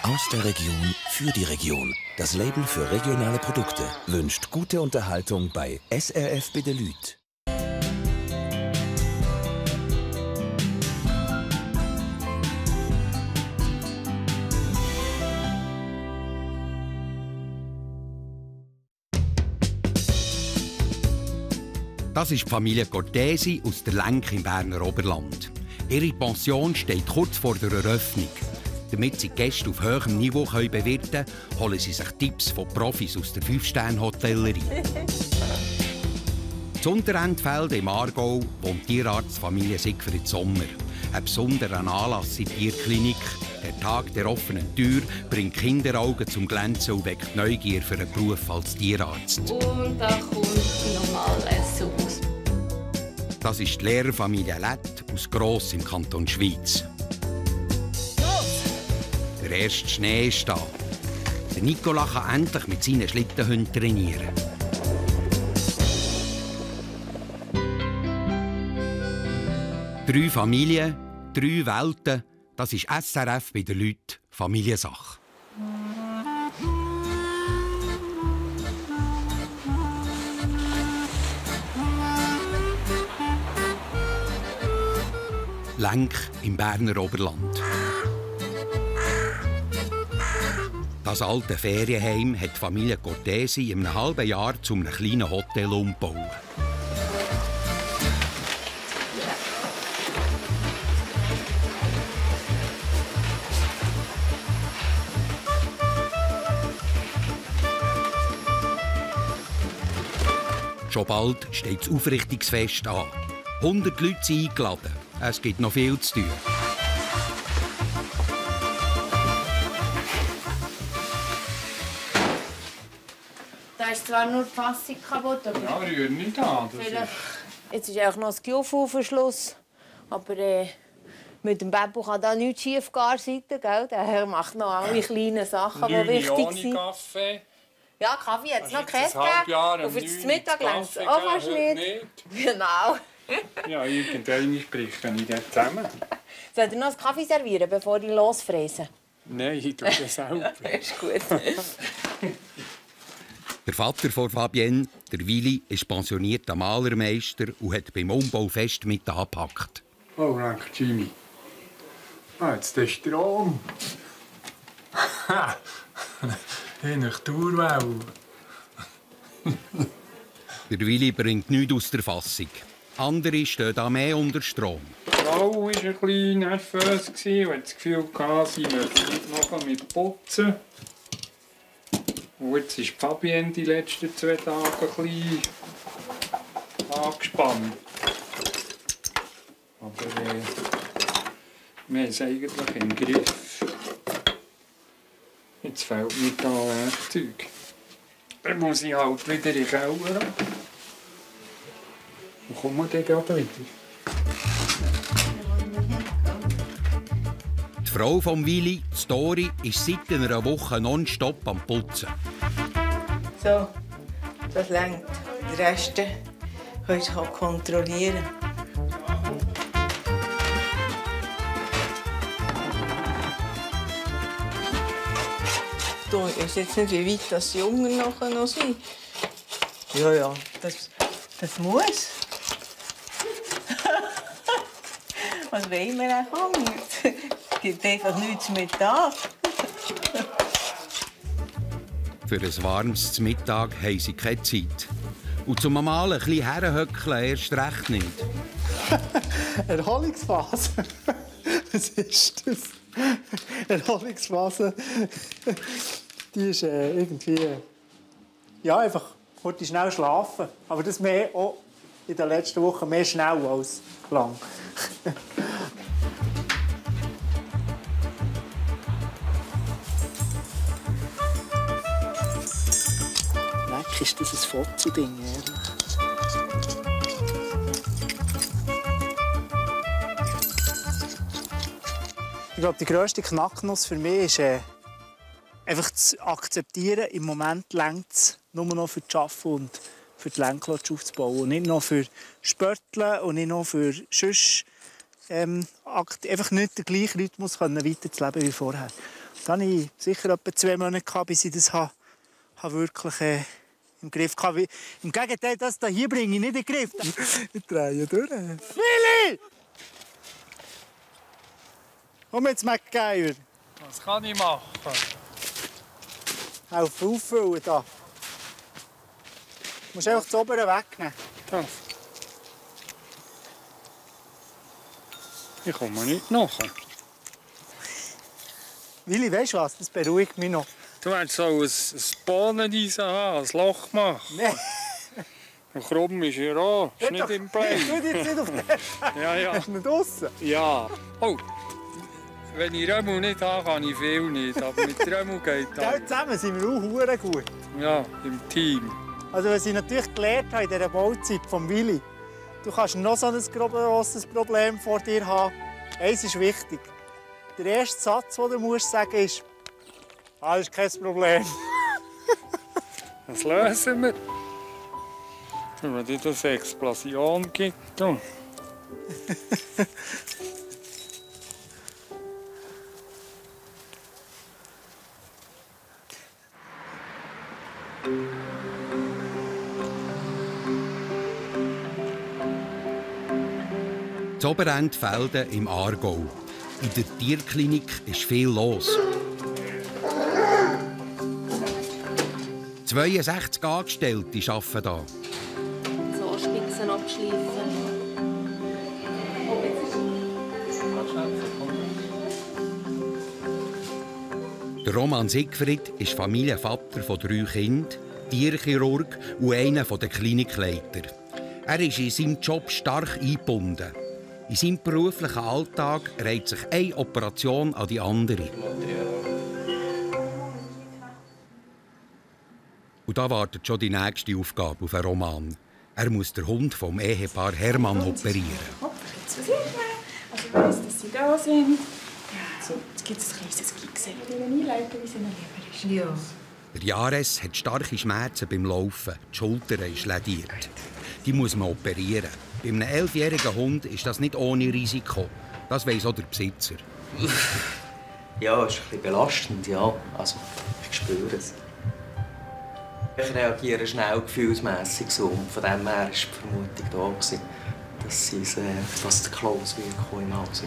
Aus der Region für die Region. Das Label für regionale Produkte wünscht gute Unterhaltung bei SRF Bedelüt. Das ist die Familie Cortesi aus der Lenk im Berner Oberland. Ihre Pension steht kurz vor der Eröffnung. Damit sie die Gäste auf hohem Niveau bewirten können, holen sie sich Tipps von Profis aus der 5-Sterne-Hotellerie. In Unterentfelden im Aargau wohnt Tierarztfamilie Siegfried Sommer. Ein besonderer Anlass in der Tierklinik, der Tag der offenen Tür, bringt Kinderaugen zum Glänzen und weckt Neugier für einen Beruf als Tierarzt. Und da kommt nochmal ein Sauce. Das ist die Lehrerfamilie Lätt aus Gross im Kanton Schweiz. Der erste Schnee ist da. Der Nicolas kann endlich mit seinen Schlittenhunden trainieren. Drei Familien, 3 Welten, das ist SRF bei den Leuten Familiensache. Lenk im Berner Oberland. Das alte Ferienheim hat die Familie Cortesi in einem halben Jahr zu einem kleinen Hotel umgebaut. Schon bald steht das Aufrichtungsfest an. 100 Leute sind eingeladen. Es gibt noch viel zu tun. Da ist zwar nur die Fassung kaputt, aber... Ja, rühr nicht an. Jetzt ist auch noch das Giufu-Verschluss. Aber mit dem Beppo kann da nichts schief gehen. Der macht noch alle kleinen Sachen, die wichtig sind. Kaffee. Ja, Kaffee hat es noch keinen gegeben. Und für das Mittag längt es auch fast nicht. Genau. Ja, irgendwann sprechen ich dort zusammen. Soll ich noch einen Kaffee servieren, bevor ich losfräse? Nein, ich tue das selber. Ist gut. Der Vater von Fabienne, der Willi, ist pensionierter Malermeister und hat beim Umbau fest mit angepackt. Oh, danke, Jimmy. Jetzt der Strom. Nach Tourwell. Der Willi bringt nichts aus der Fassung. Andere stehen da mehr unter Strom. Die Frau war ein bisschen nervös und hatte das Gefühl, sie möchte noch mit putzen. Und jetzt ist Fabienne die letzten 2 Tage ein bisschen angespannt. Aber wir haben es eigentlich im Griff. Jetzt fehlt mir da Werkzeug. Dann muss ich halt wieder in den Keller. Wo kommen wir denn gerade wieder? Die Frau von Willi, Story, ist seit einer Woche nonstop am Putzen. So, das reicht. Den Rest kannst du kontrollieren. Ich weiß jetzt nicht, wie weit das die Jungen nachher noch sind. Ja, das muss. Was wollen wir anfangen? Es gibt einfach nichts mehr da. Für ein warmes Mittag haben sie keine Zeit. Und zum Malen ein bisschen herhöckeln erst recht nicht. Erholungsphase? Was ist das? Erholungsphase? Die ist irgendwie... Ja, einfach heute schnell schlafen. Aber das mehr auch in den letzten Wochen mehr schnell als lang. Leck, ist das ein Fotzo-Ding, ehrlich. Ich glaube, die grösste Knacknuss für mich ist, einfach zu akzeptieren, im Moment reicht es nur noch für das Arbeiten und für die Lenklotsch aufzubauen. Und nicht noch für Spörteln und nicht noch für sonst einfach nicht den gleichen Rhythmus weiterzuleben wie vorher. Das hatte ich sicher etwa 2 Monate, bis ich das wirklich im Griff hatte. Im Gegenteil, das hier bringe ich nicht in den Griff. Ich drehe durch. Willi! Komm jetzt, MacGyver. Was kann ich machen? Helfen auffüllen da. Du musst einfach das obere wegnehmen. Das. Ich komme nicht nachher. Willi, weißt du was? Das beruhigt mich noch. Du willst so ein Bohneneisen haben, ein Loch machen. Nein. Der Krumm ist ja auch, ist nicht im Plan. Tu dich jetzt nicht auf den Ja. Hast du ihn draussen? Ja. Oh, wenn ich Römmel nicht habe, kann ich viel nicht. Aber mit Römmel geht das. Gell, zusammen sind wir auch verdammt gut. Ja, im Team. Also, was ich natürlich gelernt habe in dieser Bauzeit von Willi, du kannst noch so ein grosses Problem vor dir haben. Eins ist wichtig. Der erste Satz, den du sagen musst, ist: alles kein Problem. Das lösen wir. Wenn dir das eine Explosion gibt. Du. In Oberentfelden im Aargau. In der Tierklinik ist viel los. 62 Angestellte arbeiten hier. Zahnspitzen abschleifen. Der Roman Siegfried ist Familienvater von 3 Kindern, Tierchirurg und einer der Klinikleiter. Er ist in seinem Job stark eingebunden. In seinem beruflichen Alltag reiht sich eine Operation an die andere. Und da wartet schon die nächste Aufgabe auf einen Roman. Er muss den Hund vom Ehepaar Hermann operieren. Jetzt was ich also ich weiss, dass sie da sind. Ja, so, jetzt gibt es ein kleines Gixel. Ich will einleiten, wie sie noch lieber ist. Ja. Der Jahres hat starke Schmerzen beim Laufen. Die Schulter ist lädiert. Die muss man operieren. Bei einem 11-jährigen Hund ist das nicht ohne Risiko. Das weiss auch der Besitzer. Ja, es ist ein bisschen belastend, ja. Also, ich spüre es. Ich reagiere schnell gefühlsmässig so. Und von dem her war die Vermutung da, dass der Klaus wird im Haus.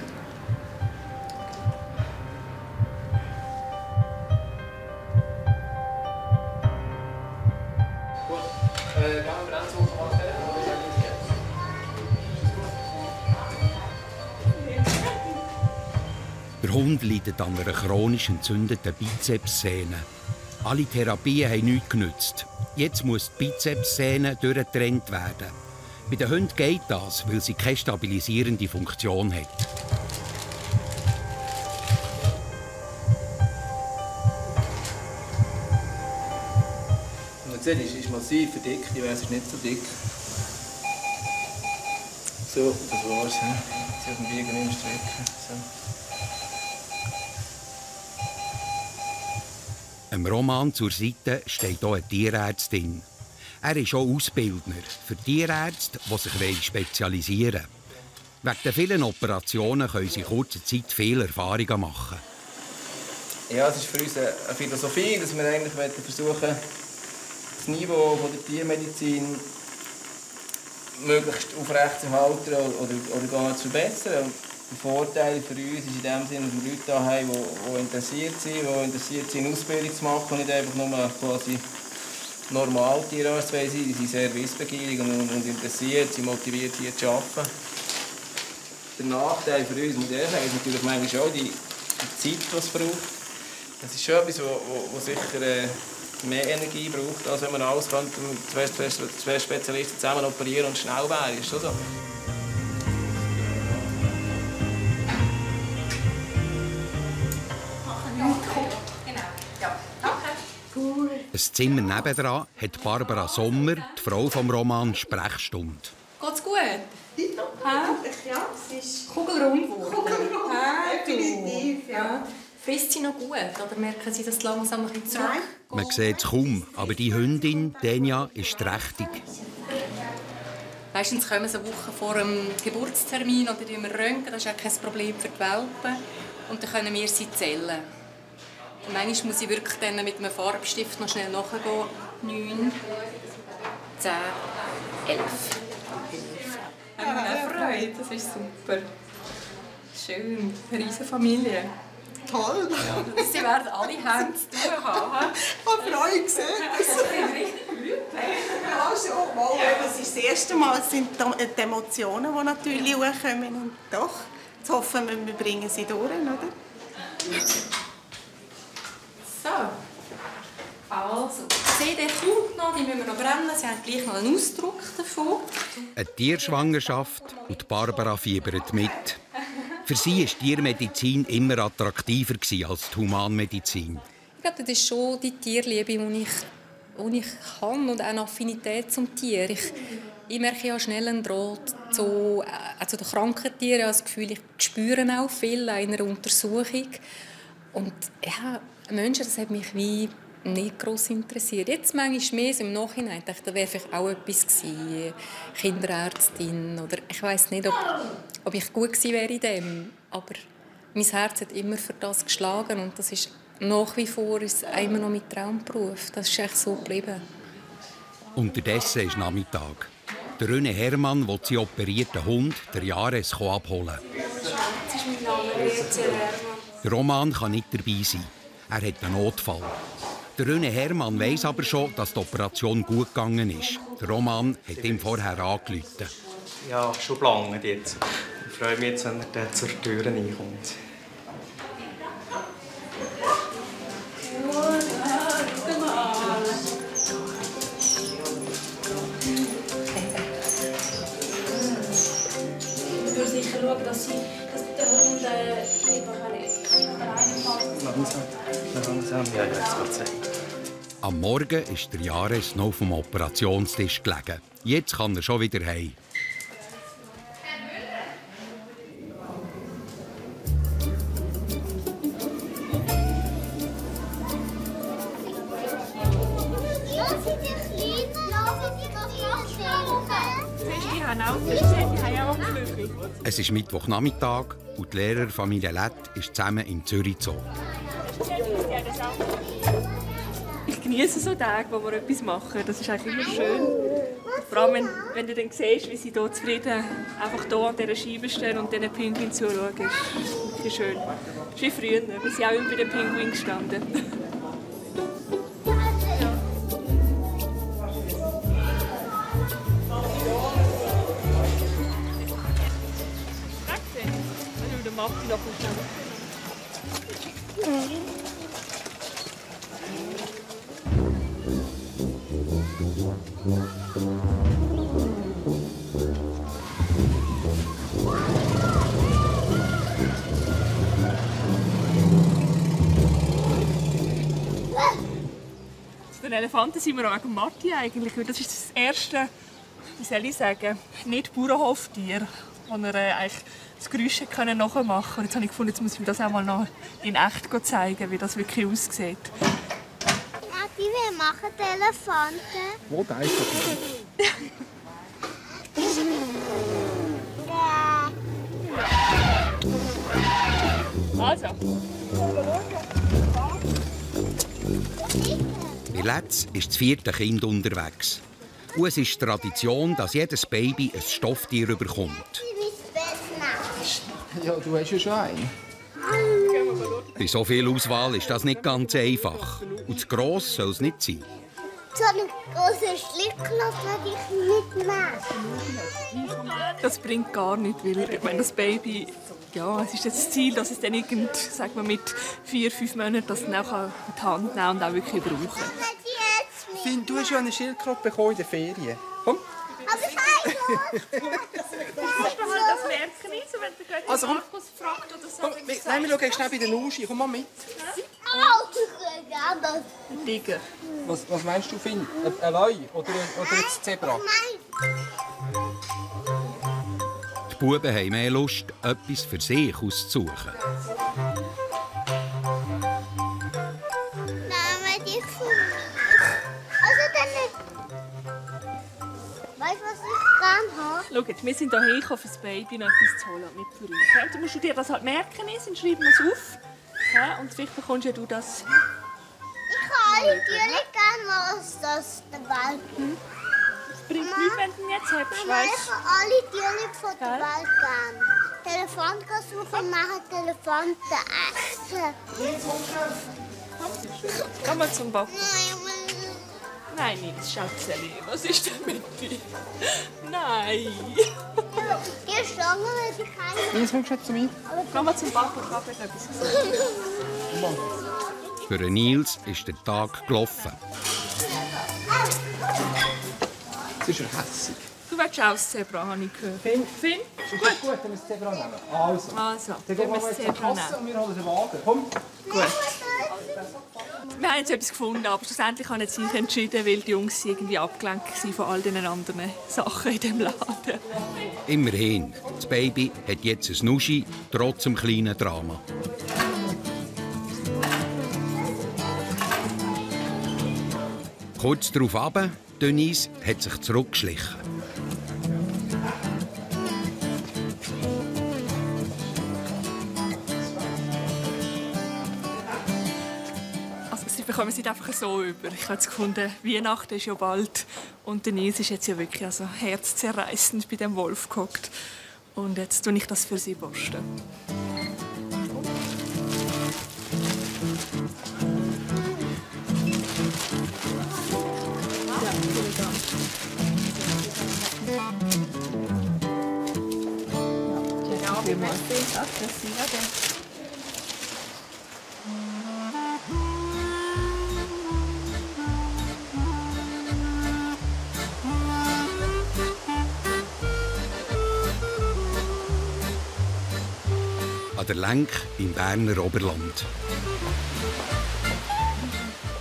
Der Hund leidet an einer chronisch entzündeten Bizepssehne. Alle Therapien haben nichts genützt. Jetzt muss die Bizepssehne durchtrennt werden. Bei den Hunden geht das, weil sie keine stabilisierende Funktion hat. Man sieht, es ist massiv verdickt, die Wäsche ist nicht so dick. So, das war's. Jetzt auf dem Biegen im Strecken. So. Im Roman zur Seite steht hier eine Tierärztin. Er ist auch Ausbildner für Tierärzte, die sich spezialisieren wollen. Wegen der vielen Operationen können sie in kurzer Zeit viele Erfahrungen machen. Ja, es ist für uns eine Philosophie, dass wir eigentlich versuchen, das Niveau der Tiermedizin möglichst aufrechtzuerhalten oder gar zu verbessern. Der Vorteil für uns ist in dem Sinne, dass wir Leute hier haben, die interessiert sind, eine Ausbildung zu machen und nicht einfach nur quasi normal Tierarzt sein. Sie sind sehr wissbegierig und interessiert, sie motiviert hier zu arbeiten. Der Nachteil für uns, muss ich sagen, ist natürlich manchmal auch die Zeit, die es braucht. Das ist schon etwas, was sicher mehr Energie braucht, als wenn man alles kann, zwei Spezialisten zusammen operieren und schnell wäre. Ist schon so. Ein Zimmer nebendran hat Barbara Sommer, die Frau vom Roman, Sprechstunde. Geht's gut? Ja, es ist kugelrund geworden. Definitiv, ja. Frisst sie noch gut oder merken Sie das langsam ein bisschen zurück? Man sieht es kaum, aber die Hündin, Denja, ist trächtig. Meistens kommen sie eine Woche vor dem Geburtstermin oder wir röntgen, das ist auch kein Problem für die Welpen. Und dann können wir sie zählen. Manchmal muss ich wirklich dann mit einem Farbstift noch schnell nachgehen. 9, 10, 11. Haben wir auch Freude, das ist super. Schön, eine riesige Familie. Toll! Ja, sie werden alle Hände zu tun haben. Ich freue mich sehr. Ja, schon mal. Das ist das erste Mal, sind die Emotionen, die natürlich hochkommen. Und doch, jetzt hoffen wir bringen sie durch, oder? So. Also, die CD kommt noch, die müssen wir noch brennen. Sie haben gleich noch einen Ausdruck davon. Eine Tierschwangerschaft und Barbara fiebert mit. Für sie war die Tiermedizin immer attraktiver als die Humanmedizin. Ich glaube, das ist schon die Tierliebe, die ich kann und auch eine Affinität zum Tier. Ich merke ja schnell einen Draht zu den kranken Tieren. Ich habe das Gefühl, ich spüre auch viel in einer Untersuchung. Und ja, Menschen, das hat mich wie nicht gross interessiert. Jetzt manchmal mehr so im Nachhinein. Ich dachte, da wäre vielleicht auch etwas gewesen, Kinderärztin oder ich weiss nicht, ob ich gut gewesen wäre in dem. Aber mein Herz hat immer für das geschlagen und das ist nach wie vor immer noch mein Traumberuf. Das ist echt so geblieben. Unterdessen ist Nachmittag. Der René Hermann will seinen operierten Hund, der Jahres, abholen. Das ist mein Name, Hermann. Der Roman kann nicht dabei sein. Er hat einen Notfall. Der René Hermann weiss aber schon, dass die Operation gut gegangen ist. Der Roman hat ihm vorher angerufen. Ja, schon lange jetzt. Ich freue mich jetzt, wenn er zur Tür reinkommt. Ich würde sicher schauen, dass der Hund Langsam. Ja, jetzt geht's rein. Am Morgen ist der Jahres noch auf dem Operationstisch gelegen. Jetzt kann er schon wieder heim. Es ist Mittwochnachmittag und die Lehrerfamilie Lätt ist zusammen in Zürich gezogen. Ich genieße so Tage, wo wir etwas machen. Das ist eigentlich immer schön. Vor allem, wenn du dann siehst, wie sie hier zufrieden einfach hier an dieser Scheibe stehen und diesen Pinguin zuschauen, ist wirklich schön. Das ist wie früher. Wir sind auch immer bei den Pinguinen gestanden. Den Elefanten sind wir auch wegen Martin eigentlich. Das ist das erste, wie soll ich sagen, nicht Bauernhoftier, wo er eigentlich das Geräusch nachmachen konnte. Und jetzt habe ich gefunden, jetzt muss ich mir das auch mal noch in echt zeigen, wie das wirklich aussieht. Martin, wie machen die Elefanten? Wo, da ist das? Also. Bei Lätz ist das vierte Kind unterwegs. Und es ist Tradition, dass jedes Baby ein Stofftier bekommt. Ja, du hast ja schon einen. Bei so viel Auswahl ist das nicht ganz einfach. Und zu gross soll es nicht sein. So einen großen Schlittknopf würde ich nicht machen. Das bringt gar nichts, weil ich meine, das Baby, ja, es ist jetzt das Ziel, dass es dann sagen wir, mit 4-5 Monaten das dann auch in die Hand nehmen und auch wirklich brauchen. Finn, du hast ja eine Schildkröte bekommen in den Ferien. Komm. Aber ich weiß Das merken nicht, wenn der Also, Markus fragt oder so. Komm, nein, wir schauen schnell bei der Uschi. Komm mal mit. Tiger. Was meinst du, Finn? Ein Leu oder ein Zebra? Die Buben haben mehr Lust, etwas für sich auszusuchen. Nein, ich von mir. Also dann nicht. Weißt du, was ich gerne habe? Schau jetzt, wir sind hierher, um für das Baby noch etwas zu holen, nicht für uns. Du musst dir das halt merken, sonst schreiben wir es auf. Ja, und vielleicht bekommst ja du das. Ich kann alle Tiere gerne, was das der Welt Es bringt nichts, wenn du ihn jetzt hast, Ich weißt kann alle Tiere von der Welt gerne. Telefon suchen, machen Telefonten essen. Komm mal zum Backen. Nein, nichts, Schatzeli. Was ist denn mit dir? Nein. Die Stange will ich keine. Jetzt kommst du zu mir. Komm mal zum Backen, ich habe etwas gesagt. Für Nils ist der Tag gelaufen. Das ist hässig. Du willst auch das Zebra, habe ich gehört. Finn? Ist gut, wenn wir das Zebra nehmen. Also, dann gehen wir das Zebra nehmen. Und wir holen den Wagen. Komm. Gut. Wir haben jetzt etwas gefunden, aber schlussendlich haben sich entschieden, weil die Jungs irgendwie abgelenkt waren von all den anderen Sachen in diesem Laden. Immerhin, das Baby hat jetzt ein Nuschi, trotz dem kleinen Drama. Kurz darauf runter, Denise hat sich zurückgeschlichen. Sie bekommen es einfach so über. Ich habe jetzt gefunden, Weihnachten ist ja bald. Und Denise ist jetzt ja wirklich herzzerreißend bei dem Wolf gehockt. Und jetzt tue ich das für sie borsten. Ja, wie man es An der Lenk im Berner Oberland.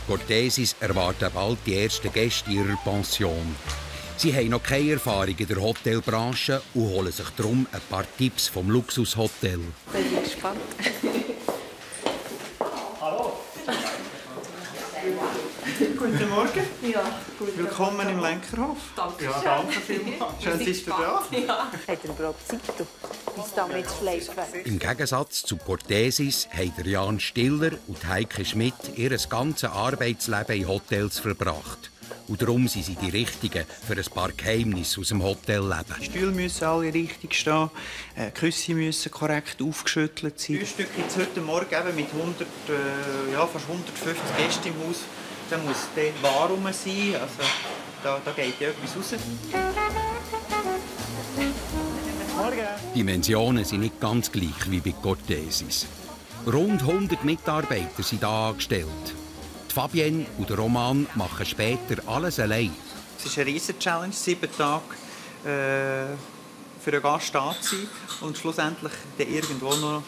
Cortesis erwarten bald die ersten Gäste ihrer Pension. Sie haben noch keine Erfahrung in der Hotelbranche und holen sich darum ein paar Tipps vom Luxushotel. Ich bin gespannt. Hallo. Guten Morgen. Ja, gut. Willkommen im Lenkerhof. Danke. Ja, danke vielmals. Schön, dass du da bist. Ja. Hat er überhaupt Zeit, bis da mitschleifen? Im Gegensatz zu Cortesis haben der Jan Stiller und Heike Schmidt ihr ganzes Arbeitsleben in Hotels verbracht. Und darum sind sie die Richtigen für ein paar Geheimnisse aus dem Hotelleben. Die Stühle müssen alle richtig stehen, die Küsse müssen korrekt aufgeschüttelt sein. Frühstück gibt es heute Morgen eben mit fast 150 Gästen im Haus. Da muss dort warm sein, also da geht ja etwas raus. Morgen. Die Dimensionen sind nicht ganz gleich wie bei Cortesis. Rund 100 Mitarbeiter sind hier angestellt. Die Fabienne und der Roman machen später alles allein. Es ist eine riesige Challenge, 7 Tage für einen Gast da zu sein und schlussendlich dann irgendwo noch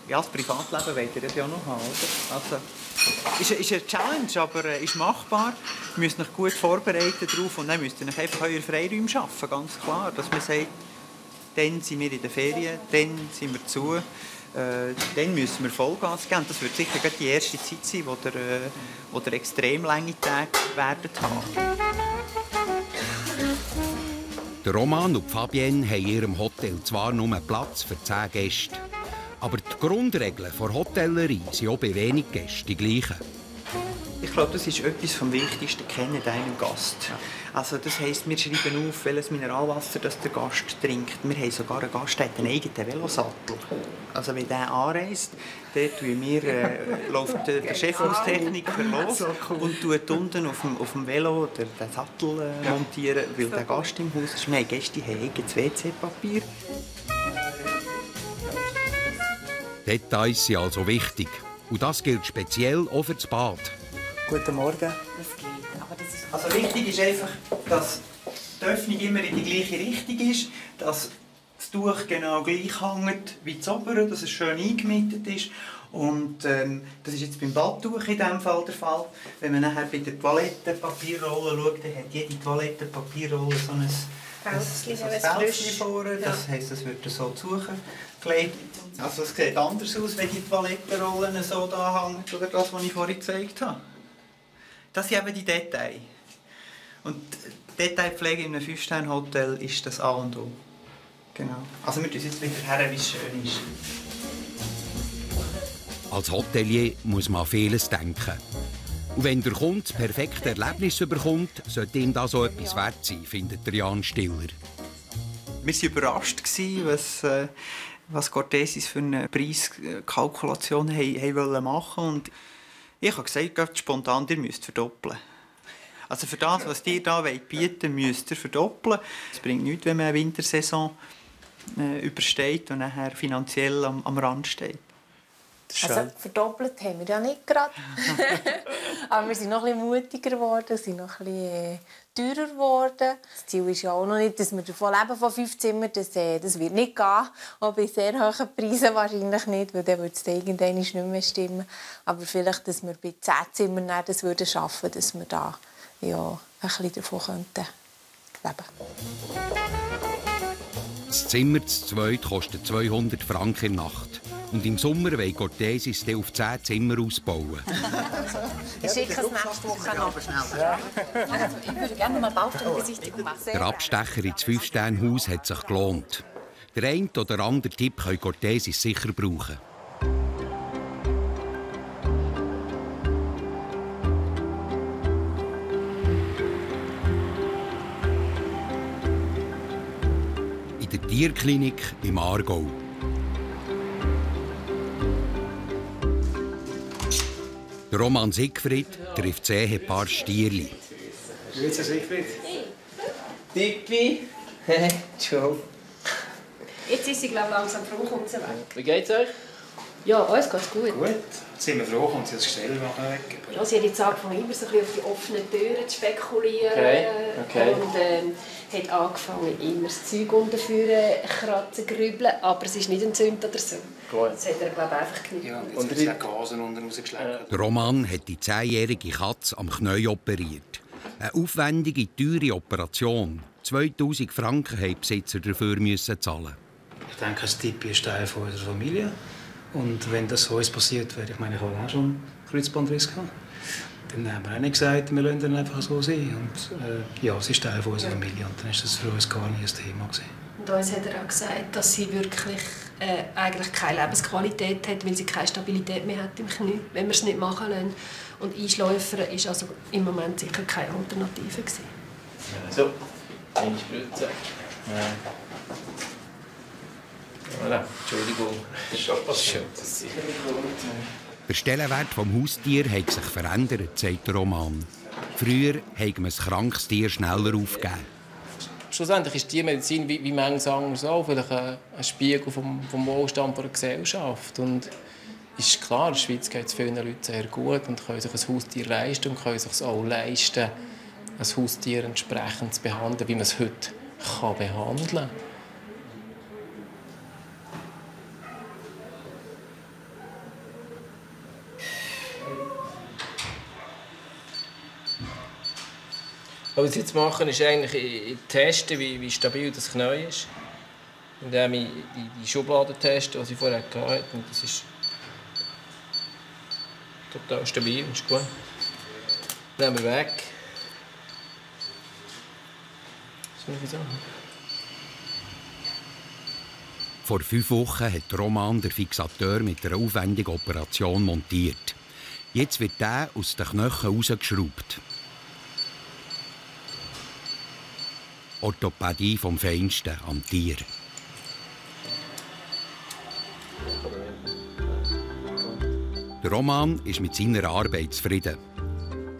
das Privatleben wollt ihr das ja noch haben, oder? Also, ist eine Challenge, aber ist machbar. Ihr müsst euch gut vorbereiten darauf und dann müsst ihr einfach eure Freiräume schaffen, ganz klar. Dass man sagt, dann sind wir in den Ferien, dann sind wir zu, dann müssen wir Vollgas geben. Das wird sicher die erste Zeit sein, wo ihr extrem lange Tage werden haben. Der Roman und Fabienne haben in ihrem Hotel zwar nur Platz für 10 Gäste. Aber die Grundregeln der Hotellerie sind auch bei wenig Gästen die gleichen. Ich glaube, das ist etwas vom Wichtigsten, kennen deinen Gast. Also das heisst, wir schreiben auf, welches Mineralwasser das der Gast trinkt. Wir haben sogar einen Gast, der hat einen eigenen Velosattel. Also wenn der anreist, dort läuft der Chefhaustechniker los und tut unten auf dem Velo den Sattel montieren, weil der Gast im Haus ist. Wir haben Gäste, die haben eigenes WC-Papier. Details sind also wichtig. Und das gilt speziell auch für das Bad. Guten Morgen. Das geht, aber das ist... Also wichtig ist einfach, dass die Öffnung immer in die gleiche Richtung ist, dass das Tuch genau gleich hängt wie das obere, dass es schön eingemietet ist. Und das ist jetzt beim Badtuch in diesem Fall der Fall. Wenn man nachher bei der Toilettenpapierrolle schaut, dann hat jede Toilettenpapierrolle so ein Fältchen vorne. Das heisst, es wird so zugeklebt. Also es sieht anders aus, wenn die Toilettenrollen so da hängen, oder das, was ich vorhin gezeigt habe. Das sind eben die Details. Und Detailpflege in einem 5-Sterne-Hotel ist das A und O. Genau. Also wir tun jetzt wieder her, wie es schön ist. Als Hotelier muss man an vieles denken. Und wenn der Kunde das perfekte Erlebnis bekommt, sollte ihm das so etwas wert sein, findet Jan Stiller. Wir waren überrascht, was Cortesi für eine Preiskalkulation machen wollten. Und ich habe gesagt, spontan, ihr müsst verdoppeln. Also für das, was ihr hier bieten wollt, müsst ihr verdoppeln. Es bringt nichts, wenn man eine Wintersaison übersteht und nachher finanziell am Rand steht. Also verdoppelt haben wir ja nicht gerade. Aber wir sind noch ein bisschen mutiger geworden, sind noch ein bisschen teurer geworden. Das Ziel ist ja auch noch nicht, dass wir davon leben von 5 Zimmern. Das wird nicht gehen. Auch bei sehr hohen Preisen wahrscheinlich nicht, weil dann würde es irgendwann nicht mehr stimmen. Aber vielleicht, dass wir bei 10 Zimmern das würden schaffen, dass wir da ja, ein bisschen davon könnten leben. Das Zimmer zu zweit kostet 200 Franken in Nacht. Und im Sommer wollen Cortesi es auf 10 Zimmer ausbauen. Ich schicke es nächste Woche noch. Also, ich würde gerne mal Baustellenbesichtigung machen. Der Abstecher ins 5-Sterne-Haus hat sich gelohnt. Der eine oder andere Tipp können Cortesi sicher brauchen. In der Tierklinik im Aargau. Der Roman Siegfried trifft das Ehepaar Stierli. Grüezi, Siegfried. Tippi. Ciao. Jetzt ist sie, glaube ich, langsam froh, kommt sie weg. Wie geht's euch? Ja, uns geht's gut. Gut. Sind wir froh, kommt sie das Gestell weg? Ja, sie hat jetzt angefangen, immer so ein bisschen auf die offenen Türen zu spekulieren. Okay. Und hat angefangen, immer das Zeug unterführen, kratzen, grübeln. Aber es ist nicht entzündet oder so. Gut. Das hat er, glaube ich, einfach genommen. Ja, und jetzt hat sie auch Gasen unten rausgeschleppt. Der Roman hat die 10-jährige Katze am Knie operiert. Eine aufwendige, teure Operation. 2000 Franken haben die Besitzer dafür zahlen. Ich denke, das Tippi ist Teil unserer Familie. Und wenn das so passiert wäre, ich meine, ich habe auch schon Kreuzbandriss gehabt. Dann haben wir auch nicht gesagt, wir lassen ihn einfach so sein. Und ja, es ist Teil unserer Familie. Und dann war das für uns gar nicht ein Thema gewesen. Und uns hat er auch gesagt, dass sie wirklich eigentlich keine Lebensqualität hat, weil sie keine Stabilität mehr hat im Knie, wenn wir es nicht machen lassen. Und Einschläfern ist also im Moment sicher keine Alternative gewesen. So, eine Spritze. Voilà. Entschuldigung. Das ist schon passiert. Der Stellenwert des Haustiers hat sich verändert, sagt der Roman. Früher hat man ein krankes Tier schneller aufgegeben. Schlussendlich ist Tiermedizin wie manches anderes auch vielleicht ein Spiegel vom Wohlstand der Gesellschaft. Und ist klar, in der Schweiz geht es vielen Leuten sehr gut und können sich ein Haustier leisten und können sich es auch leisten, ein Haustier entsprechend zu behandeln, wie man es heute behandeln kann. Was ich jetzt mache, ist eigentlich testen, wie stabil das Knie ist. Indem ich die Schubladen teste, die ich vorher hatte. Und das ist total stabil, ist gut. Nehmen wir weg. So. Vor 5 Wochen hat Roman der Fixateur mit einer aufwendigen Operation montiert. Jetzt wird der aus den Knochen rausgeschraubt. Orthopädie vom Feinsten am Tier. Der Roman ist mit seiner Arbeit zufrieden.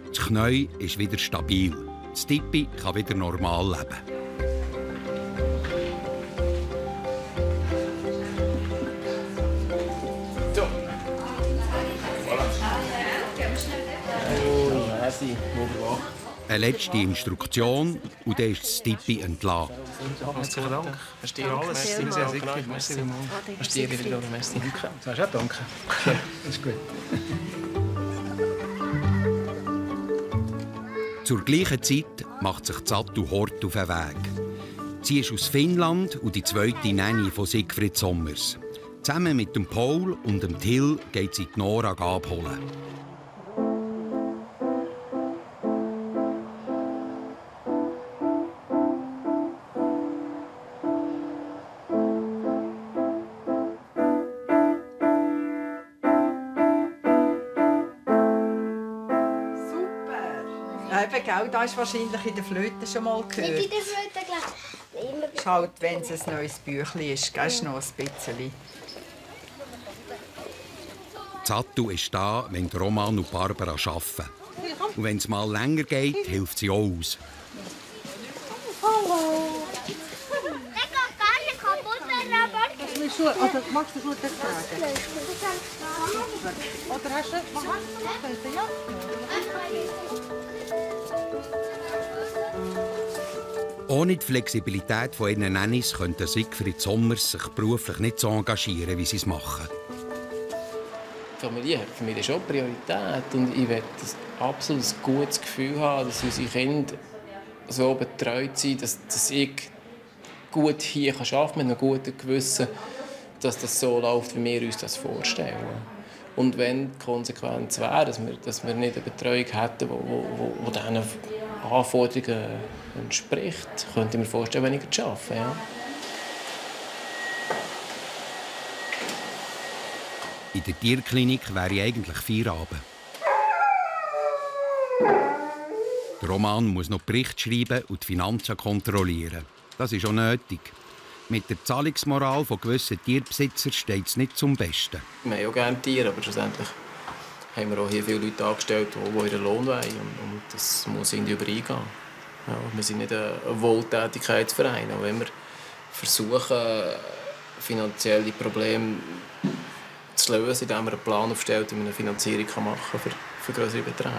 Das Knie ist wieder stabil. Das Tippi kann wieder normal leben. So. Voilà. Oh, merci. Wunderbar. Eine letzte Instruktion und dann ist das Tippi entlassen. Herzlichen Dank. Verstehe. Alles. Sehr Siegfried. Merci vielmals. Verstehe wieder. Merci. Danke. Sagst du auch danke? Das ist gut. Zur gleichen Zeit macht sich Zatu Hort auf den Weg. Sie ist aus Finnland und die zweite Nanny von Siegfried Sommers. Zusammen mit dem Paul und dem Till geht sie die Nora abholen. eben, gell, da ist wahrscheinlich in der Flöte schon mal gehört. Nicht in der Flöte, glaube ich. Schaut, wenn es ein neues Büchlein ist, gell, ist noch ein bisschen. Zattu ist da, wenn Roman und Barbara arbeiten. Und wenn es mal länger geht, hilft sie auch aus. Hallo. Der geht gar nicht kaputt, der Robert. Also, magst du Schuhe tragen? Oder hast du... Ja. Ohne die Flexibilität von ihren Nannies könnte Siegfried Sommers sich beruflich nicht so engagieren, wie sie es machen. Die Familie hat für mich schon Priorität und ich will ein absolut gutes Gefühl haben, dass unsere Kinder so betreut sind, dass ich gut hier arbeiten kann, mit einem guten Gewissen, dass das so läuft, wie wir uns das vorstellen. Und wenn die Konsequenz wäre, dass wir nicht eine Betreuung hätten, die diesen Anforderungen entspricht, könnte ich mir vorstellen, weniger zu arbeiten. Ja. In der Tierklinik wäre eigentlich Feierabend. Der Roman muss noch Bericht schreiben und die Finanzen kontrollieren. Das ist auch nötig. Mit der Zahlungsmoral von gewissen Tierbesitzern steht es nicht zum Besten. Wir haben auch gerne Tiere, aber schlussendlich haben wir auch hier viele Leute angestellt, die ihren Lohn wollen. Und das muss irgendwie übereingehen. Ja, wir sind nicht ein Wohltätigkeitsverein. Auch wenn wir versuchen, finanzielle Probleme zu lösen, indem man einen Plan aufstellt, wie man eine Finanzierung machen kann für größere Beträge.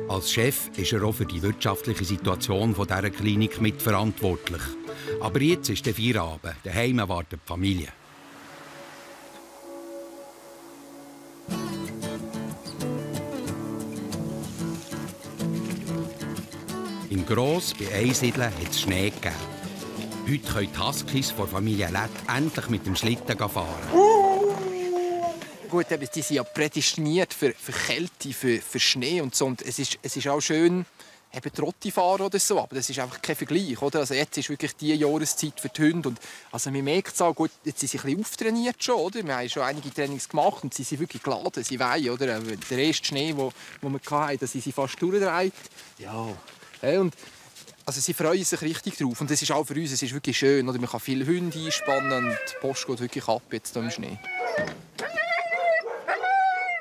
Als Chef ist er auch für die wirtschaftliche Situation dieser Klinik mitverantwortlich. Aber jetzt ist der Feierabend. Daheim wartet die Familie. Im Gross bei Einsiedeln hat es Schnee gegeben. Heute können die Huskies von Familie Lätt endlich mit dem Schlitten fahren. Gut, die sind ja prädestiniert für Kälte, für Schnee und so. Und es ist auch schön, eben Trotti fahren oder so, aber das ist einfach kein Vergleich. Oder? Also jetzt ist wirklich die Jahreszeit für die Hunde. Und also man merkt es auch, gut, jetzt sind sie ein bisschen auftrainiert schon. Oder? Wir haben schon einige Trainings gemacht und sie sind wirklich geladen, sie wollen. Oder? Der erste Schnee, den wir hatten, da sind sie fast durchgedreht. Ja. Und also sie freuen sich richtig drauf. Und das ist auch für uns, es ist wirklich schön. Oder? Man kann viele Hunde einspannen und die Post geht wirklich ab jetzt im Schnee.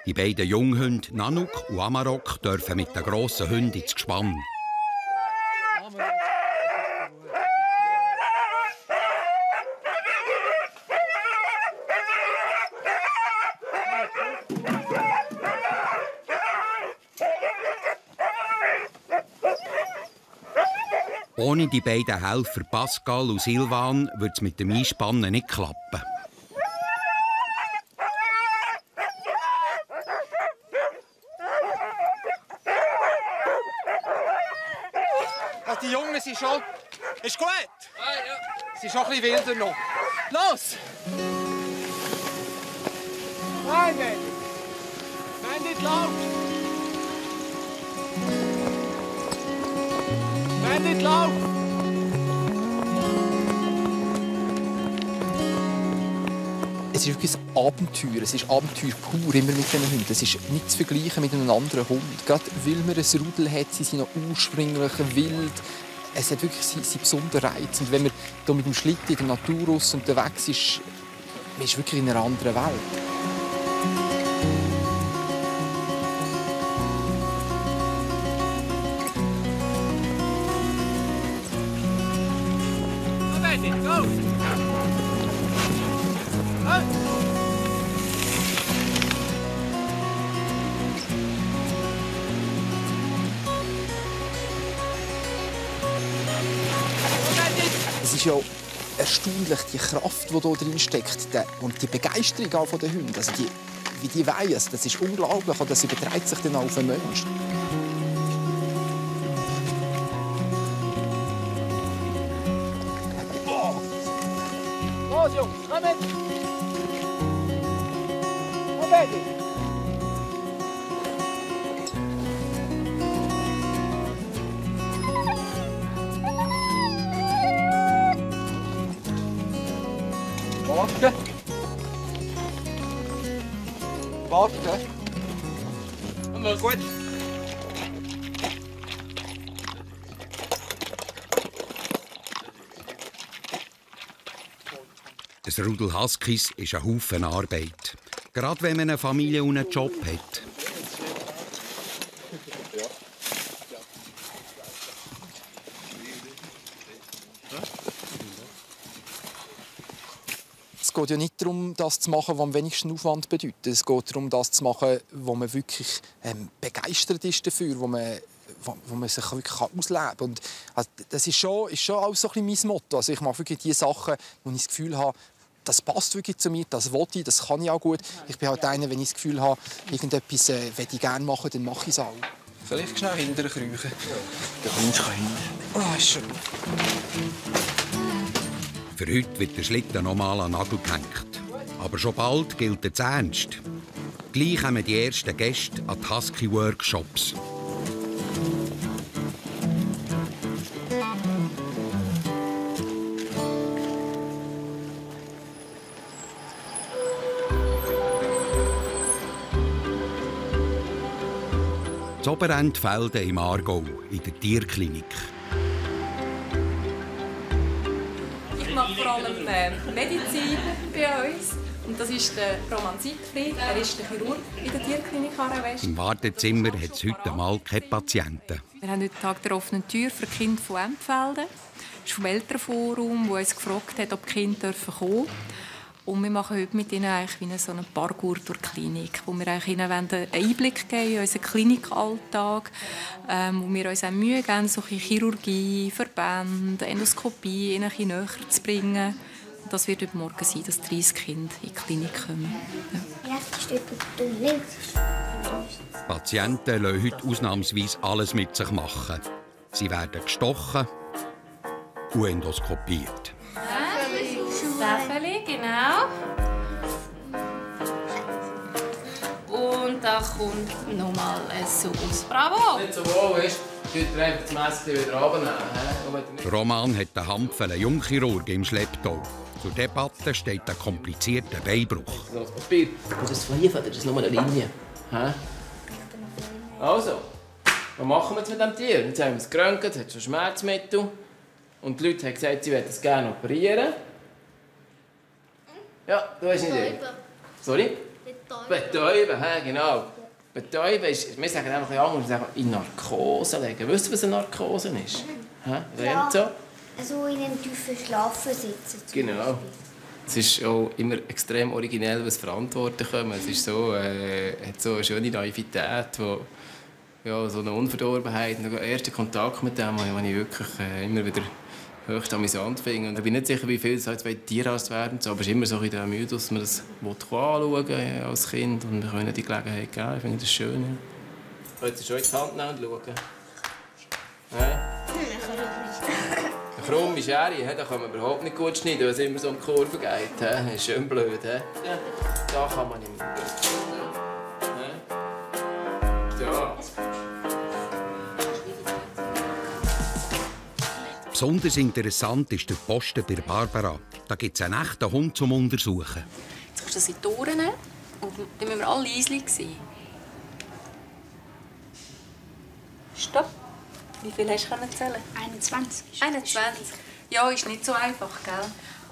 Die beiden Junghunde Nanook und Amarok dürfen mit den grossen Hunden ins Gespann. Ohne die beiden Helfer Pascal und Silvan würde es mit dem Einspannen nicht klappen. Die Jungen sind schon... Ist gut? Ja. Sie sind schon ein bisschen wilder noch. Los! Nein, Mann! Wenn nicht laut! Wenn nicht laut! Es ist wirklich ein Abenteuer. Es ist Abenteuer pur, immer mit diesen Hunden. Es ist nicht zu vergleichen mit einem anderen Hund. Gerade weil man ein Rudel hat, sie sind noch ursprünglich wild. Es hat wirklich seinen besonderen Reiz. Und wenn man hier mit dem Schlitten in der Natur unterwegs ist, man ist wirklich in einer anderen Welt. Es ist ja erstaunlich, die Kraft, die hier drin steckt und die Begeisterung auch von den Hunden. Also wie die weihen, das ist unglaublich und das überträgt sich dann auch auf den Menschen. Los, Jungs, komm mit! Komm, Baby! Warte. Warte. Und los. Gut. Ein Rudel Huskies ist ein Haufen Arbeit. Gerade wenn man eine Familie und einen Job hat. Es geht ja nicht darum, das zu machen, was am wenigsten Aufwand bedeutet. Es geht darum, das zu machen, wo man wirklich begeistert ist dafür, wo man sich wirklich ausleben kann. Und, also, das ist schon auch so ein bisschen mein Motto. Also, ich mache wirklich die Sachen, wo ich das Gefühl habe, das passt wirklich zu mir, das will ich, das kann ich auch gut. Ich bin halt einer, wenn ich das Gefühl habe, irgendetwas will ich gerne machen, dann mache ich es auch. Vielleicht schnell hinterher kriechen. Der Hund kann hinten. Ist schon. Für heute wird der Schlitten nochmal an den Nagel gehängt. Aber schon bald gilt es ernst. Gleich kommen die ersten Gäste an die Husky-Workshops. Das Oberentfelden im Aargau, in der Tierklinik. Ich mache vor allem Medizin bei uns. Und das ist der Roman Siegfried. Er ist der Chirurg in der Tierklinik West. Im Wartezimmer hat es heute mal keine Patienten. Wir haben heute Tag der offenen Tür für Kinder von Entfelden. Das ist vom Elternforum, das uns gefragt hat, ob die Kinder kommen dürfen. Und wir machen heute mit ihnen eigentlich wie so einen Parcours durch die Klinik, wo wir ihnen einen Einblick geben in unseren Klinik-Alltag, wo wir uns auch Mühe geben, so Chirurgie, Verbände, Endoskopie ihnen ein näher zu bringen. Und das wird heute Morgen sein, dass 30 Kinder in die Klinik kommen. Ja. Die Patienten lassen heute ausnahmsweise alles mit sich machen. Sie werden gestochen und endoskopiert. Säfeli, genau. Und da kommt nochmal ein Sugus. Bravo! Nicht so wohl ist, könnt ihr einfach das Messer wieder runternehmen. Roman hat einen Hampfel Jungchirurg im Schlepptau. Zur Debatte steht ein komplizierter Beinbruch. Das Papier. Und das von hier, das ist nur eine Linie. Also, was machen wir jetzt mit dem Tier? Jetzt haben wir es geröntgt, es hat schon Schmerzmittel. Und die Leute haben gesagt, sie möchten es gerne operieren. Ja, du hast eine Idee. Sorry? Betäuben, genau. Betäuben ist, wir sagen einfach anders, wir sagen in Narkose legen. Wisst ihr, was eine Narkose ist? Ja, so in einem tiefen Schlafen sitzen. Genau. Es ist auch immer extrem originell, was für Antworten kommen. Es ist so, hat so eine schöne Naivität, ja, so eine Unverdorbenheit. Der erste Kontakt mit dem, den ich wirklich immer wieder höchst amüsant finde. Und ich bin nicht sicher, wie viel es Tierarzt werden, aber es ist immer so ein bisschen Mühe, dass man das anschauen will als Kind und wir können die Gelegenheit geben. Ich finde das schön. Ja. Könnt ihr schon in die Hand nehmen und schauen? Eine krumme Schere, da kann man überhaupt nicht gut schneiden, weil es immer so um die Kurve geht. Das ist schön blöd. Ja. Da kann man nicht mehr. Ja. Besonders interessant ist der Posten bei Barbara. Da gibt es einen echten Hund zum Untersuchen. Jetzt kannst du das in die Ohren nehmen und dann müssen wir alle leise sein. Stopp. Wie viel hast du zählen? 21. 21. Ja, ist nicht so einfach, gell?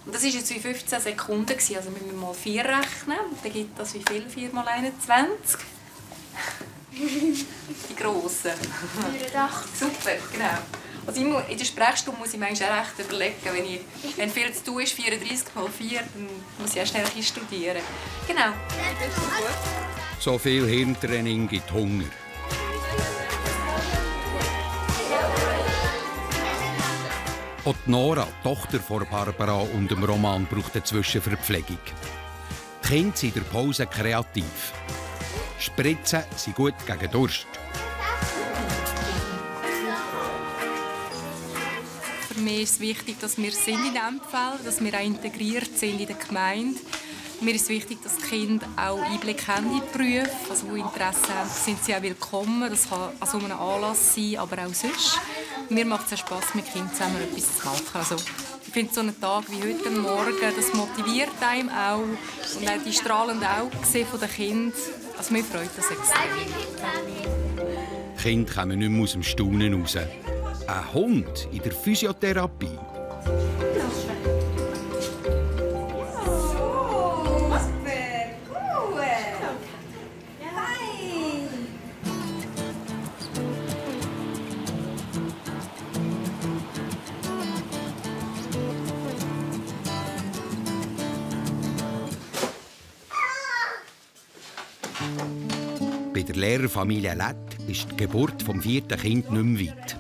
Und das war jetzt wie 15 Sekunden. Also wir müssen mal 4 rechnen. Dann gibt das wie viel? 4 mal 21? Die grossen. 84. Super, genau. Also in der Sprechstunde muss ich manchmal auch recht überlegen, wenn viel zu tun ist, 34 mal 4, dann muss ich auch schnell studieren. Genau. So viel Hirntraining gibt Hunger. Auch die Nora, die Tochter von Barbara und dem Roman, braucht eine Zwischenverpflegung. Die Kinder sind in der Pause kreativ. Spritzen sind gut gegen Durst. Für mich ist es wichtig, dass wir sind in Entfelden, dass wir auch integriert sind in der Gemeinde. Mir ist wichtig, dass die Kinder auch Einblick haben in die Berufe. Also, die Interesse haben, sind sie auch willkommen. Das kann an so einem Anlass sein, aber auch sonst. Mir macht es Spass, mit Kindern zusammen etwas zu machen. Also, ich finde, so einen Tag wie heute Morgen, das motiviert einem auch. Und auch die strahlenden Augen der Kinder, also mir freut das extrem. Die Kinder kommen nicht mehr aus dem Staunen raus. Ein Hund in der Physiotherapie. Bei der Lehrerfamilie Lätt ist die Geburt vom 4. Kind nicht mehr weit.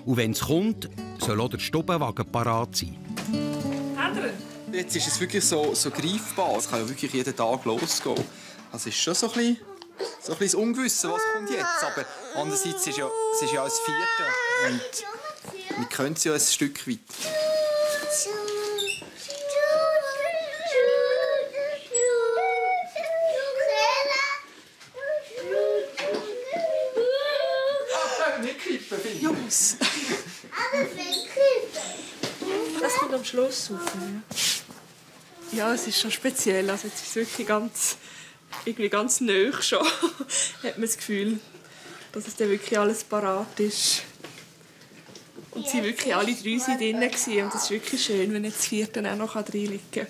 Und wenn es kommt, soll auch der Stubenwagen parat sein. Jetzt ist es wirklich so greifbar. Es kann ja wirklich jeden Tag losgehen. Es ist schon so ein bisschen das Ungewisse, was kommt jetzt. Aber andererseits ist es ja das 4. Und wir können es ja ein Stück weit. Jungs! Das kommt am Schluss rauf. Ja, es ist schon speziell. Also jetzt ist es wirklich ganz nahe schon. Hat man das Gefühl, dass es dann wirklich alles parat ist. Und sie wirklich alle 3 sind drin gewesen. Und es ist wirklich schön, wenn jetzt das 4. auch noch reinliegen kann.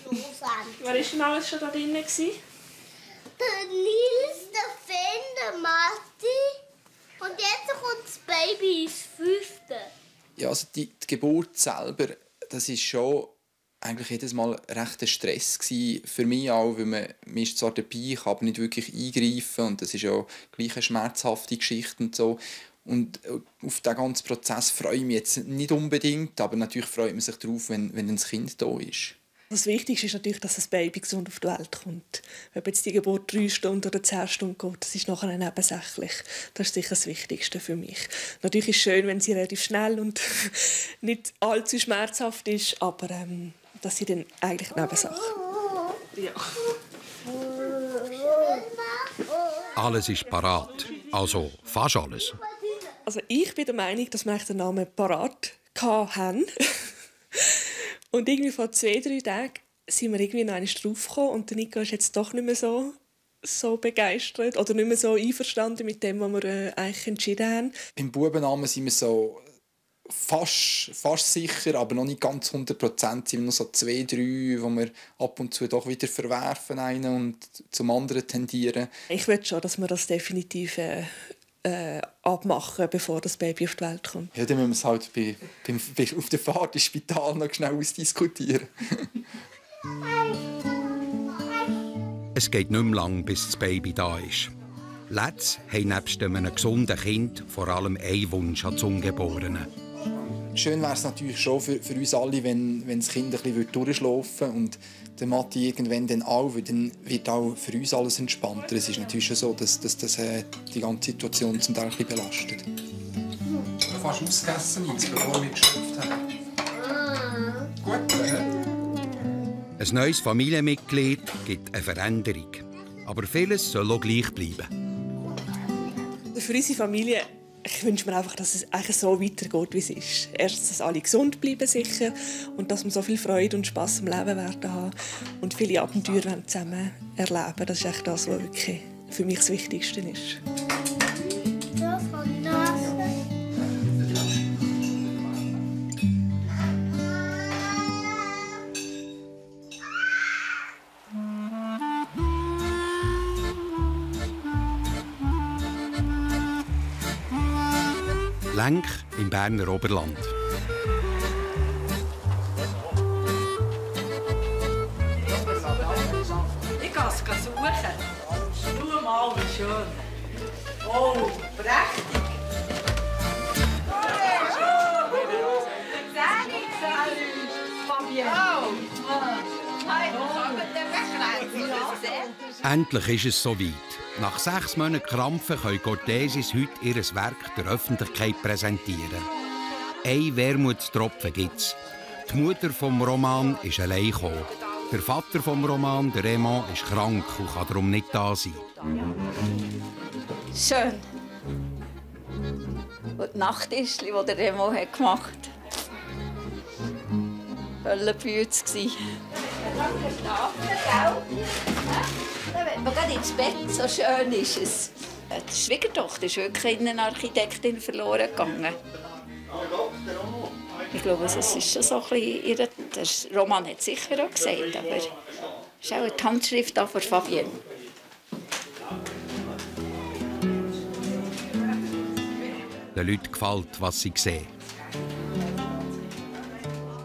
Wer war denn alles schon da drin? Der Nils, der Finn, der Marti. Und jetzt kommt das Baby ins 5. Ja, also die Geburt selber, das ist schon eigentlich jedes Mal recht ein Stress gewesen. Für mich auch, weil man ist zwar dabei, ich kann aber nicht wirklich eingreifen und das ist ja gleich eine schmerzhafte Geschichte und so. Und auf diesen ganzen Prozess freue ich mich jetzt nicht unbedingt, aber natürlich freut man sich darauf, wenn das Kind da ist. Das Wichtigste ist natürlich, dass das Baby gesund auf die Welt kommt. Ob jetzt die Geburt 3 Stunden oder 10 Stunden geht, das ist nachher nebensächlich. Das ist sicher das Wichtigste für mich. Natürlich ist es schön, wenn sie relativ schnell und nicht allzu schmerzhaft ist, aber das sind dann eigentlich Nebensachen. Ja. Alles ist parat. Also fast alles. Also ich bin der Meinung, dass wir den Namen parat hatten. Und irgendwie vor 2-3 Tagen sind wir irgendwie noch einmal draufgekommen und der Nico ist jetzt doch nicht mehr so begeistert oder nicht mehr so einverstanden mit dem, was wir eigentlich entschieden haben. Beim Bubennamen sind wir so fast sicher, aber noch nicht ganz 100%. Sind wir noch so 2-3, wo wir ab und zu doch wieder verwerfen einen und zum anderen tendieren. Ich will schon, dass wir das definitiv abmachen, bevor das Baby auf die Welt kommt. Ja, dann müssen wir es halt auf der Fahrt ins Spital noch schnell ausdiskutieren. Es geht nicht mehr lang, bis das Baby da ist. Lätts haben nebst einem gesunden Kind vor allem einen Wunsch an das Ungeborene. Schön wäre es natürlich schon für uns alle, wenn das Kind ein bisschen durchschlafen würde und der Matti irgendwann dann auch, weil dann wird auch für uns alles entspannter. Es ist natürlich schon so, dass das die ganze Situation zum Teil ein bisschen belastet. Fast ausgegessen, bevor wir geschöpft haben. Gut, Ein neues Familienmitglied gibt eine Veränderung. Aber vieles soll auch gleich bleiben. Für unsere Familie, ich wünsche mir einfach, dass es eigentlich so weitergeht, wie es ist. Erstens, dass alle gesund bleiben sicher und dass wir so viel Freude und Spass im Leben werden haben und viele Abenteuer zusammen erleben. Das ist echt das, was wirklich für mich das Wichtigste ist. Lenk im Berner Oberland. Ich gehe es suchen. Schau mal, wie schön. Oh, prächtig. Fabienne. Endlich ist es soweit. Nach 6 Monaten Krampfen können Cortesis heute ihr Werk der Öffentlichkeit präsentieren. Ein Wermutstropfen gibt es. Die Mutter vom Roman ist allein gekommen. Der Vater vom Roman, der Raymond, ist krank und kann darum nicht da sein. Schön. Und die Nachttischchen, die der Raymond gemacht hat. Höllenbüts gsi. Wenn man gerade ins Bett, so schön ist es. Die Schwiegertochter ist wirklich in eine Architektin verloren gegangen. Ich glaube, es ist schon so ein bisschen der Roman hat es sicher auch gesagt, aber es ist auch die Handschrift da von Fabienne. Den Leuten gefällt, was sie sehen.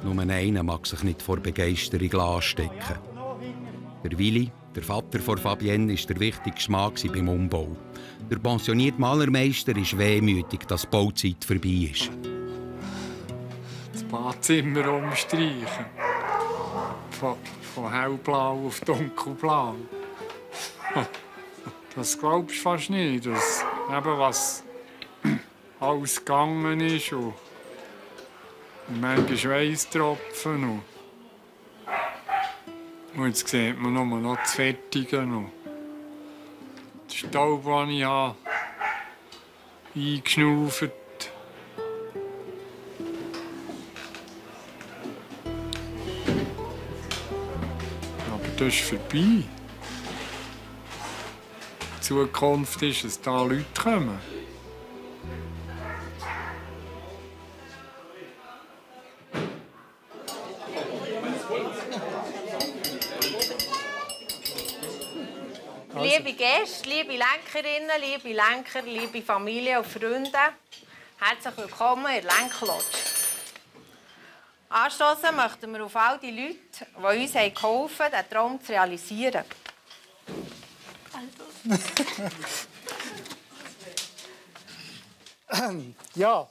Nur einer mag sich nicht vor Begeisterung anstecken. Der Willi, Der Vater von Fabienne war der wichtigste Mann beim Umbau. Der pensionierte Malermeister ist wehmütig, dass die Bauzeit vorbei ist. Das Badzimmer umstreichen. Von hellblau auf dunkelblau. Das glaubst du fast nicht, dass eben was alles gegangen ist und manchmal Schweisstropfen. Und jetzt sieht man nur noch das Fertige. Den Staub, den ich eingeschnauft. Aber das ist vorbei. Die Zukunft ist, dass da Leute kommen. Liebe Gäste, liebe Lenkerinnen, liebe Lenker, liebe Familie und Freunde, herzlich willkommen in der Lenk-Lodge. Anstoßen möchten wir auf all die Leute, die uns geholfen haben, diesen Traum zu realisieren. Ja,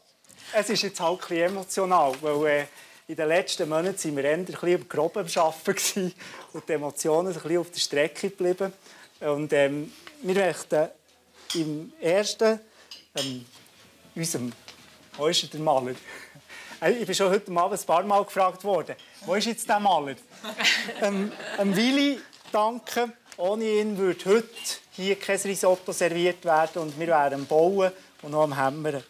es ist jetzt halt ein bisschen emotional, weil in den letzten Monaten waren wir eher ein bisschen grob am Arbeiten und die Emotionen sind ein bisschen auf der Strecke geblieben. Und wir möchten im ersten unserem, wo ist der Maler? Ich bin schon heute Abend ein paar Mal gefragt worden, wo ist jetzt der Maler? Willi danken. Ohne ihn würde heute hier kein Risotto serviert werden und wir wären am Bauen und noch am Hämmern.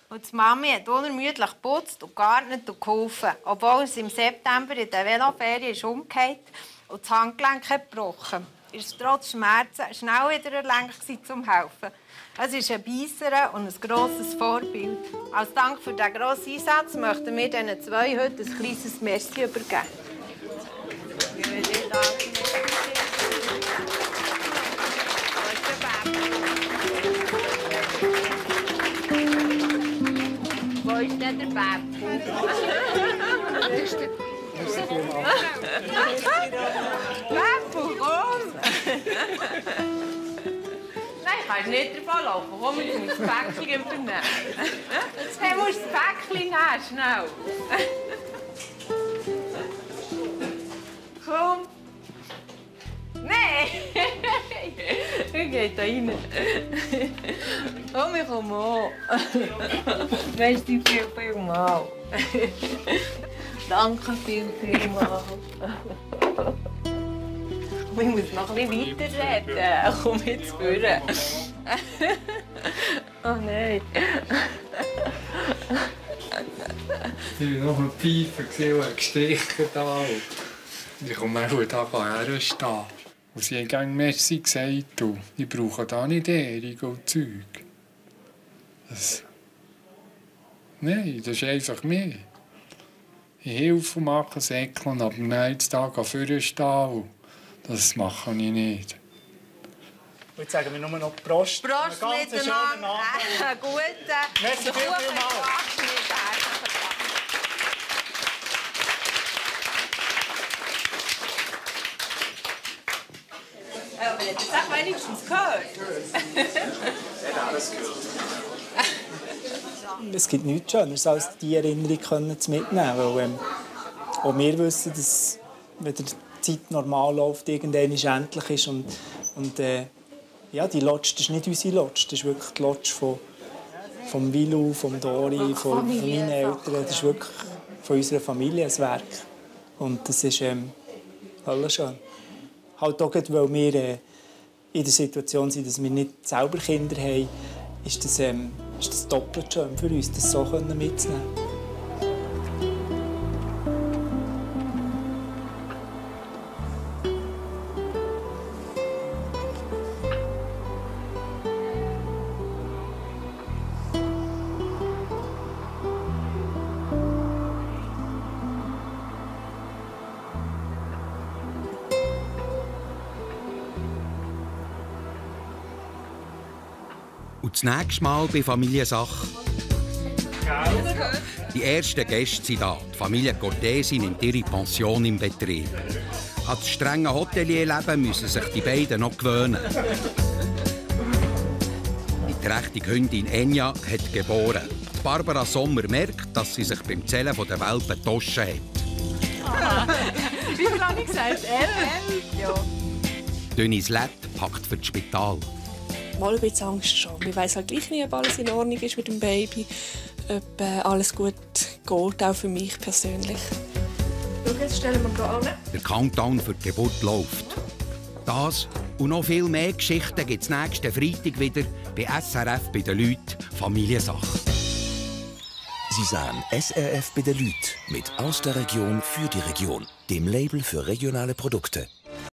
Und die Mami hat unermüdlich geputzt und geordnet und geholfen, obwohl es im September in der Veloferien umgekehrt und das Handgelenk gebrochen. Ist es trotz Schmerzen schnell wieder erlenkt zum Helfen. Es ist ein Beisser und ein grosses Vorbild. Als Dank für diesen grossen Einsatz möchten wir diesen zwei heute ein kleines Merci übergeben. Wo ist denn der Bärbel? Bärbel, komm! Nein, kannst nicht davon laufen. Komm, ich muss das Päckchen übernehmen. Hey, musst das Päckchen nehmen, schnell. Komm. Nein! Ich gehe da rein. Komm, ich komme an. Merci vielmals. Danke vielmals. Ich muss noch ein bisschen weiterreden. Komm jetzt führen. Oh nein. Ich war noch ein Pfeifer und gestrichen da. Ich komme auch hier herstehen. Und sie haben gerne Merci gesagt, ich brauche da nicht Ehrung und Zeug. Nein, das ist einfach mehr. Ich helfe und mache Säckchen, aber nein, jetzt da vorstehen. Das mache ich nicht. Und jetzt sagen wir nur noch Prost. Prost miteinander. Guten. Merci vielmals. Aber jetzt sag wenigstens gehört. Er hat alles gehört. Es gibt nichts Schöneres, als die Erinnerung mitnehmen. Weil auch wir wissen, dass wenn die Zeit normal läuft, irgendwann endlich ist. Und ja, die Lodge, das ist nicht unsere Lodge, das ist wirklich die Lodge von Wilu, von Dori, von meinen Eltern. Das ist wirklich von unserer Familie ein Werk. Und das ist schön. Halt auch, weil wir in der Situation sind, dass wir nicht selber Kinder haben, ist das doppelt schön für uns, das so mitzunehmen. Und das nächste Mal bei Familiensache. Die ersten Gäste sind da. Die Familie Cortesi nimmt ihre Pension in Betrieb. An das strenge Hotelierleben müssen sich die beiden noch gewöhnen. Die trächtige Hündin Enja hat geboren. Barbara Sommer merkt, dass sie sich beim Zählen der Welpen getauscht hat. Wie viel habe ich gesagt? 11? Ja. Denise Lätt packt für das Spital. Mal ein bisschen Angst schon. Ich weiss halt gleich nicht, ob alles in Ordnung ist mit dem Baby. Ob alles gut geht, auch für mich persönlich. Schau, jetzt stellen wir hier an. Der Countdown für die Geburt läuft. Das und noch viel mehr Geschichten gibt es nächsten Freitag wieder bei SRF bei den Leuten Familiensache. Sie sahen SRF bei den Leuten mit «Aus der Region für die Region», dem Label für regionale Produkte.